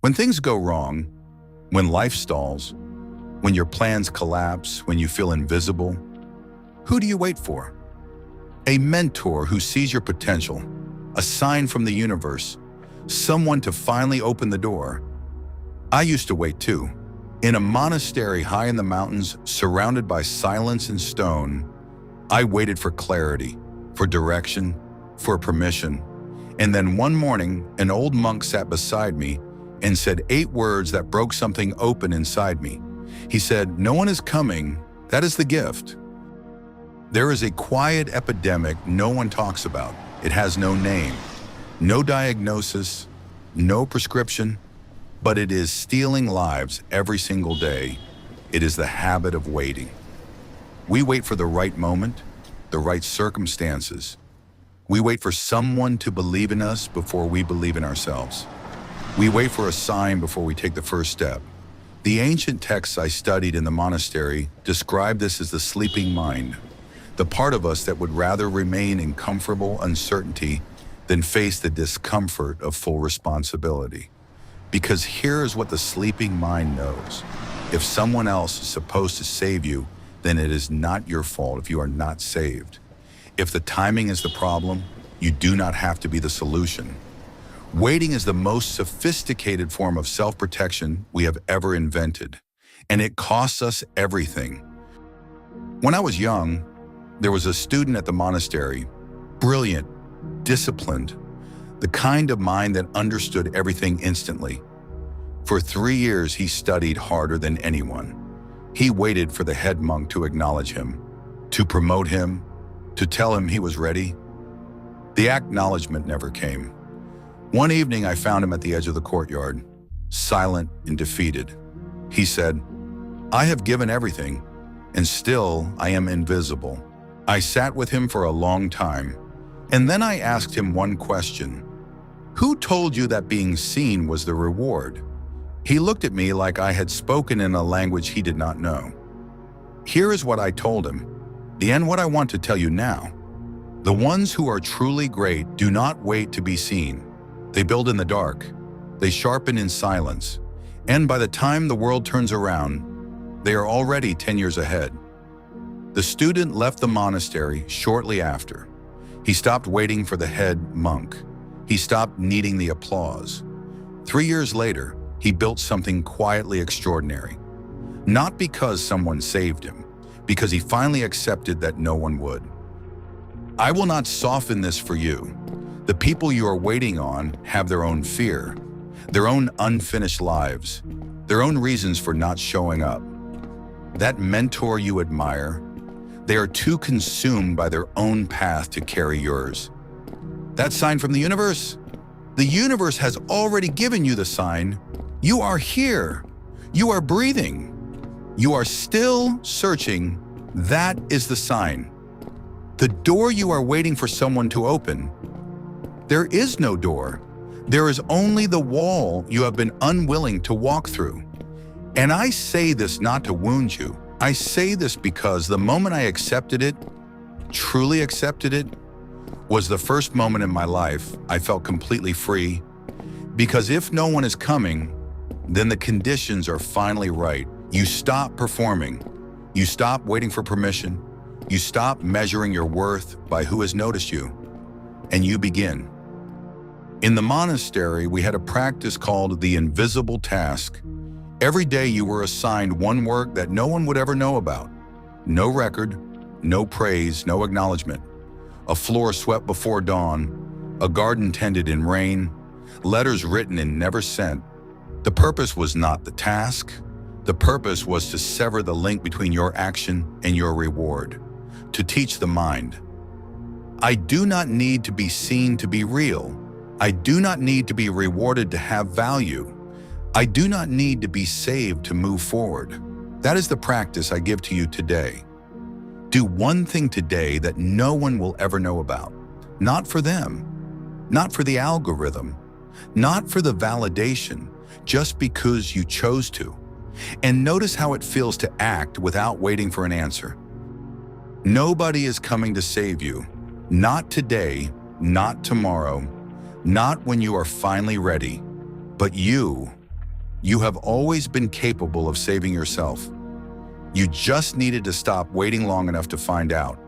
When things go wrong, when life stalls, when your plans collapse, when you feel invisible, who do you wait for? A mentor who sees your potential, a sign from the universe, someone to finally open the door. I used to wait too. In a monastery high in the mountains, surrounded by silence and stone, I waited for clarity, for direction, for permission. And then one morning, an old monk sat beside me and said 8 words that broke something open inside me. He said, "No one is coming, that is the gift." There is a quiet epidemic no one talks about. It has no name, no diagnosis, no prescription, but it is stealing lives every single day. It is the habit of waiting. We wait for the right moment, the right circumstances. We wait for someone to believe in us before we believe in ourselves. We wait for a sign before we take the first step. The ancient texts I studied in the monastery describe this as the sleeping mind, the part of us that would rather remain in comfortable uncertainty than face the discomfort of full responsibility. Because here is what the sleeping mind knows. If someone else is supposed to save you, then it is not your fault if you are not saved. If the timing is the problem, you do not have to be the solution. Waiting is the most sophisticated form of self-protection we have ever invented, and it costs us everything. When I was young, there was a student at the monastery, brilliant, disciplined, the kind of mind that understood everything instantly. For 3 years, he studied harder than anyone. He waited for the head monk to acknowledge him, to promote him, to tell him he was ready. The acknowledgement never came. One evening, I found him at the edge of the courtyard, silent and defeated. He said, "I have given everything, and still I am invisible." I sat with him for a long time, and then I asked him one question. "Who told you that being seen was the reward?" He looked at me like I had spoken in a language he did not know. Here is what I told him, and what I want to tell you now. The ones who are truly great do not wait to be seen. They build in the dark, they sharpen in silence, and by the time the world turns around, they are already 10 years ahead. The student left the monastery shortly after. He stopped waiting for the head monk. He stopped needing the applause. 3 years later, he built something quietly extraordinary. Not because someone saved him, because he finally accepted that no one would. I will not soften this for you. The people you are waiting on have their own fear, their own unfinished lives, their own reasons for not showing up. That mentor you admire, they are too consumed by their own path to carry yours. That sign from the universe? The universe has already given you the sign. You are here. You are breathing. You are still searching. That is the sign. The door you are waiting for someone to open. There is no door. There is only the wall you have been unwilling to walk through. And I say this not to wound you. I say this because the moment I accepted it, truly accepted it, was the first moment in my life I felt completely free. Because if no one is coming, then the conditions are finally right. You stop performing. You stop waiting for permission. You stop measuring your worth by who has noticed you. And you begin. In the monastery, we had a practice called the invisible task. Every day you were assigned one work that no one would ever know about. No record, no praise, no acknowledgement. A floor swept before dawn, a garden tended in rain, letters written and never sent. The purpose was not the task. The purpose was to sever the link between your action and your reward, to teach the mind. I do not need to be seen to be real. I do not need to be rewarded to have value. I do not need to be saved to move forward. That is the practice I give to you today. Do one thing today that no one will ever know about. Not for them, not for the algorithm, not for the validation, just because you chose to. And notice how it feels to act without waiting for an answer. Nobody is coming to save you. Not today, not tomorrow, not when you are finally ready, but you You have always been capable of saving yourself. You just needed to stop waiting long enough to find out.